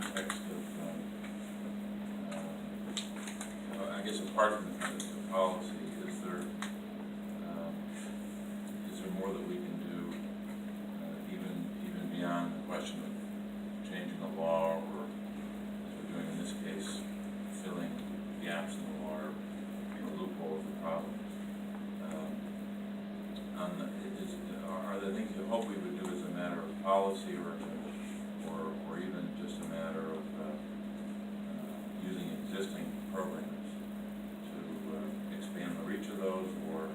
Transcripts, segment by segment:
context of, I guess apart from the policy, is there more that we can do, even beyond the question of changing the law, or as we're doing in this case, filling gaps in the law, or loopholes or problems? Are there things you hope we would do as a matter of policy, or even just a matter of using existing programs to expand the reach of those, or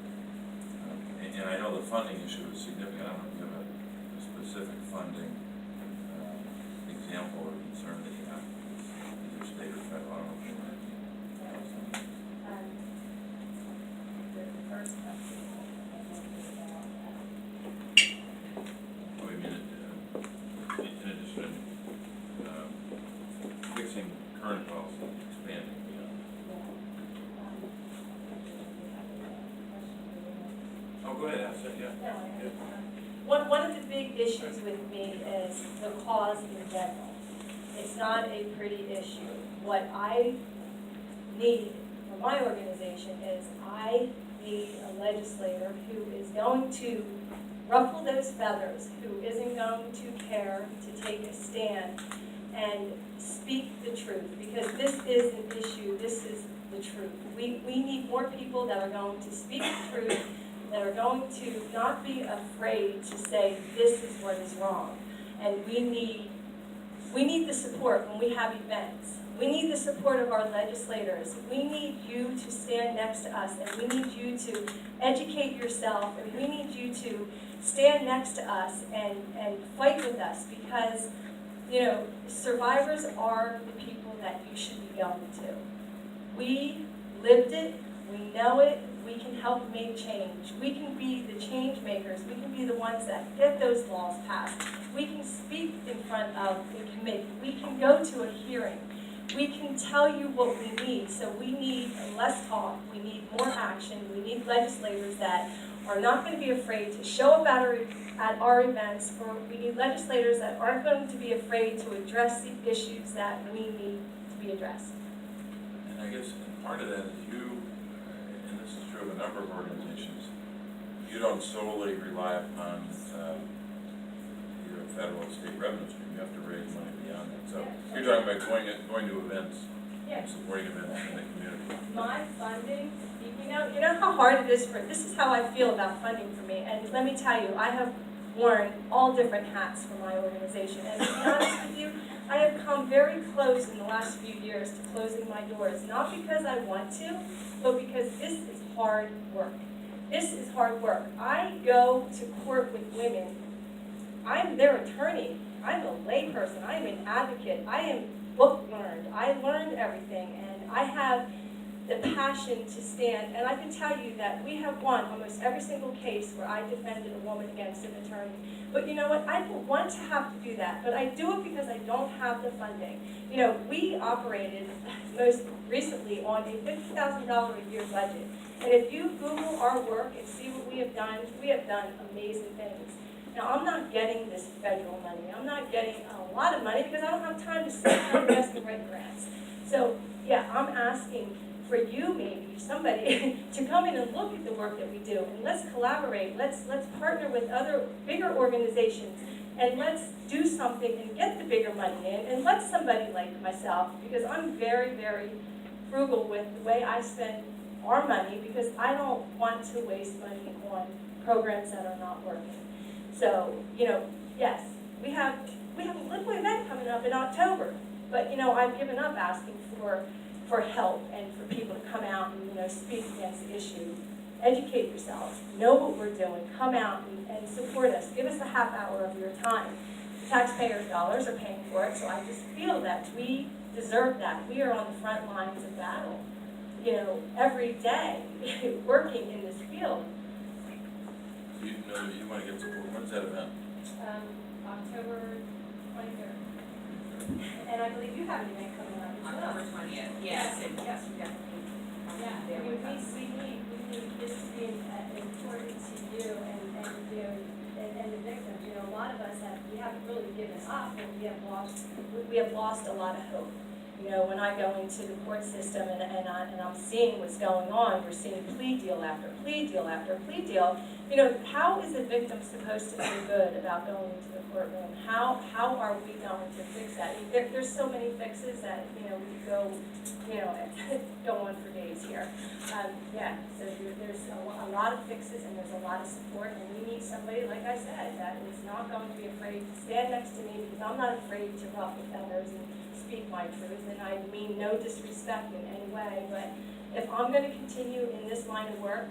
and I know the funding issue is significant. I don't know if you have a specific funding example or concern that you have, either state or federal. I don't know if you want to The first question. Oh, you mean in addition to fixing current policy, expanding beyond. Oh, go ahead, ask it, yeah. One of the big issues with me is the cause in general. It's not a pretty issue. What I need for my organization is I need a legislator who is going to ruffle those feathers, who isn't going to care to take a stand and speak the truth, because this is an issue, this is the truth. We need more people that are going to speak the truth, that are going to not be afraid to say this is what is wrong. And we need the support when we have events. We need the support of our legislators. We need you to stand next to us, and we need you to educate yourself, and we need you to stand next to us and fight with us, because survivors are the people that you should be going to. We lived it, we know it, we can help make change. We can be the change makers. We can be the ones that get those laws passed. We can speak in front of the committee. We can go to a hearing. We can tell you what we need. So we need less talk. We need more action. We need legislators that are not going to be afraid to show up at our events, or we need legislators that aren't going to be afraid to address the issues that we need to be addressed. And I guess part of that is you, and this is true of a number of organizations, you don't solely rely upon either federal or state revenue stream. You have to raise money beyond that. So you're talking about going to events, and supporting events in the community. My funding, you know how hard it is this is how I feel about funding for me. And let me tell you, I have worn all different hats for my organization. And to be honest with you, I have come very close in the last few years to closing my doors, not because I want to, but because this is hard work. This is hard work. I go to court with women. I'm their attorney. I'm a layperson. I'm an advocate. I am book learned. I learned everything, and I have the passion to stand. And I can tell you that we have won almost every single case where I defended a woman against an attorney. But you know what? I don't want to have to do that, but I do it because I don't have the funding. We operated most recently on a $50,000 a year budget. And if you Google our work and see what we have done amazing things. Now, I'm not getting this federal money. I'm not getting a lot of money because I don't have time to sit down and desk and write grants. So, yeah, I'm asking for you, maybe, somebody, to come in and look at the work that we do. And let's collaborate. Let's partner with other bigger organizations. And let's do something and get the bigger money in. And let somebody like myself, because I'm very, very frugal with the way I spend our money, because I don't want to waste money on programs that are not working. So, yes, we have a little event coming up in October, but I've given up asking for help and for people to come out and speak against the issue. Educate yourselves, know what we're doing, come out and support us. Give us a half hour of your time. The taxpayers' dollars are paying for it, so I just feel that we deserve that. We are on the front lines of battle, every day, working in this field. You want to get support. When's that event? October 23rd. And I believe you have an event coming up as well. October 20th, yes, and yes, we definitely. Yeah, There we with us. need this to be important to you, and and the victims, you know, a lot of us we haven't really given up, but we have lost a lot of hope. You know, when I go into the court system and I'm seeing what's going on, we're seeing plea deal after plea deal after plea deal. You know, how is the victim supposed to feel good about going into the courtroom? How are we going to fix that? There's so many fixes that, you know, we could go, you know, go on for days here. Yeah, so there's a lot of fixes and there's a lot of support, and we need somebody, like I said, that is not going to be afraid to stand next to me, because I'm not afraid to ruffle feathers and speak my truth, and I mean no disrespect in any way, but if I'm going to continue in this line of work,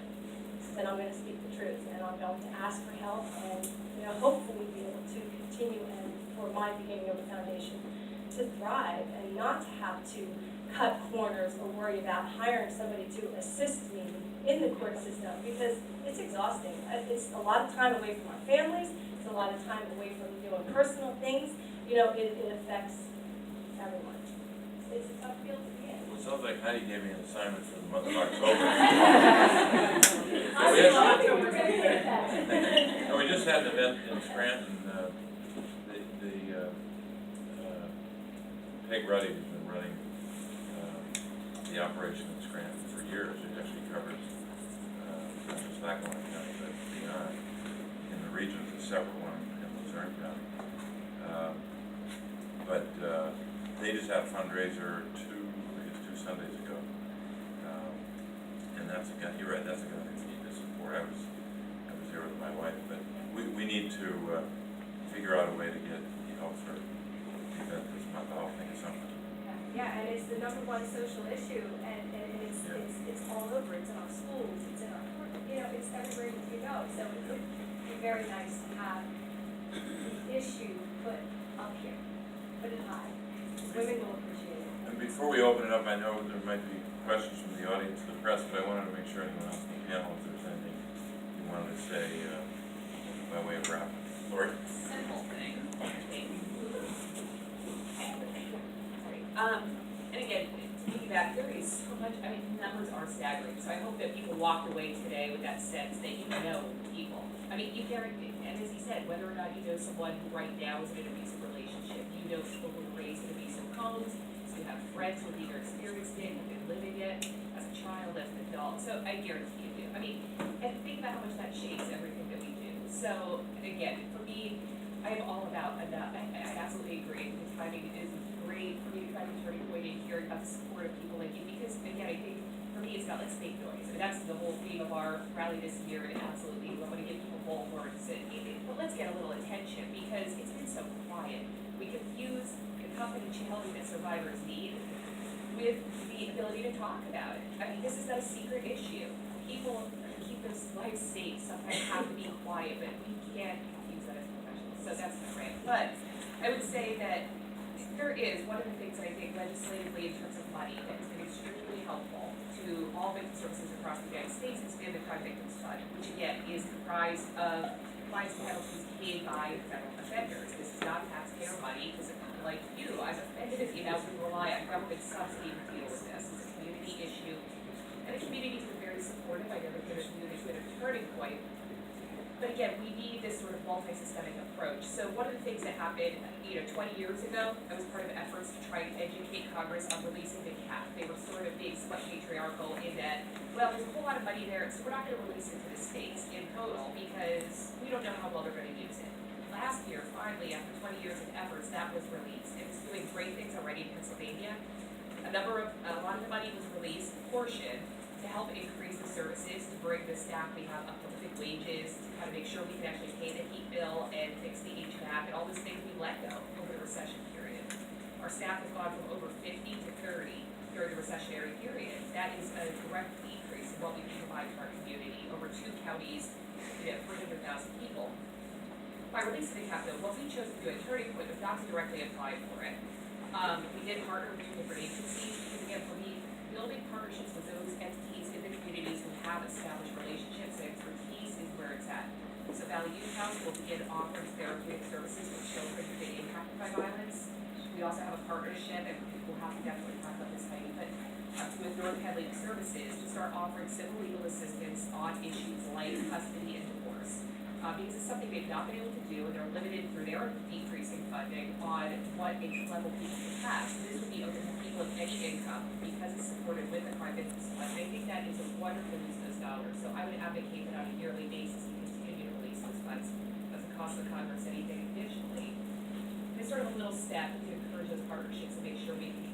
then I'm going to speak the truth, and I'm going to ask for help, and, you know, hopefully be able to continue, and for my beginning of a foundation to thrive, and not to have to cut corners or worry about hiring somebody to assist me in the court system, because it's exhausting. It's a lot of time away from our families, it's a lot of time away from doing personal things. You know, it affects everyone. It's a tough field to be in. Well, it sounds like Heidi gave me an assignment for the month of October. No, we just had an event in Scranton. Peg Ruddy has been running the operation in Scranton for years. It actually covers not just Lackawanna County, but beyond. In the region, it's a separate one in Luzerne County. But they just had a fundraiser two Sundays ago. And that's a guy, you're right, that's a guy that we need to support. I was there with my wife, but we need to figure out a way to get help for the event this month. I'll think of something. Yeah, and it's the #1 social issue, and it's all over. It's in our schools, it's in our, you know, it's everywhere you go. So it would be very nice to have the issue put up here, put it high. Women will appreciate it. And before we open it up, I know there might be questions from the audience and the press, but I wanted to make sure anyone else in the panel, if there's anything you wanted to say by way of wrap. Lori? Simple thing, I think. And again, to piggyback, there is so much, I mean, numbers are staggering, so I hope that people walked away today with that sense that you know people. I mean, you guarantee, and as he said, whether or not you know someone who right now is in an abusive relationship, you know people who were raised in abusive homes, so you have friends who have either experienced it, have been living it, as a child, as an adult, so I guarantee you do. I mean, and think about how much that shapes everything that we do. So, again, for me, I am all about enough. I absolutely agree. The timing is great for me to try to turn point in hearing about the support of people like you, because again, I think for me it's about let's make noise. I mean, that's the whole theme of our rally this year, and absolutely we want to give people bold words. But let's get a little attention, because it's been so quiet. We confuse the confidentiality that survivors need with the ability to talk about it. I mean, this is not a secret issue. People to keep their lives safe sometimes have to be quiet, but we can't confuse that as professionals. So that's not right. But I would say that there is one of the things I think legislatively in terms of money that has been extremely helpful to all victim services across the United States. It's been the Crime Victims Fund, which again is comprised of fines and penalties paid by federal offenders. This is not taxpayer money, because like you, I'm offended if you know we rely on government subsidy to deal with this. It's a community issue, and the community's been very supportive. I never think the community's been a turning point. But again, we need this sort of multi-systemic approach. So one of the things that happened, 20 years ago, I was part of efforts to try and educate Congress on releasing the cap. They were sort of being somewhat patriarchal in that, well, there's a whole lot of money there, so we're not going to release it to the states in total because we don't know how well they're going to use it. Last year, finally, after 20 years of efforts, that was released. It was doing great things already in Pennsylvania. A lot of the money was released, portion, to help increase the services, to bring the staff we have up to living wages, to kind of make sure we can actually pay the heat bill and fix the HVAC and all those things we let go over the recession period. Our staff has gone from over 50 to 30 during the recessionary period. That is a direct decrease in what we can provide to our community. Over 2 counties, 300,000 people. By releasing the cap, though, what we chose to do at Turning Point was not to directly apply for it. We did partner with 2 different agencies, because again, for me, building partnerships with those entities in the communities who have established relationships and expertise is where it's at. So Valley Youth House will begin offering therapeutic services for children who've been impacted by violence. We also have a partnership, and we'll have to definitely talk about this, Heidi, but with North Hadley Services to start offering civil legal assistance on issues like custody and divorce. because it's something they've not been able to do, and they're limited through their decreasing funding on what income level people can have. So this would be open to people of any income, because it's supported with a crime business fund. And I think that is a wonderful use of those dollars. So I would advocate that on a yearly basis, we continue to release those funds as a cost of Congress, anything additionally. It's sort of a little step to encourage those partnerships and make sure we can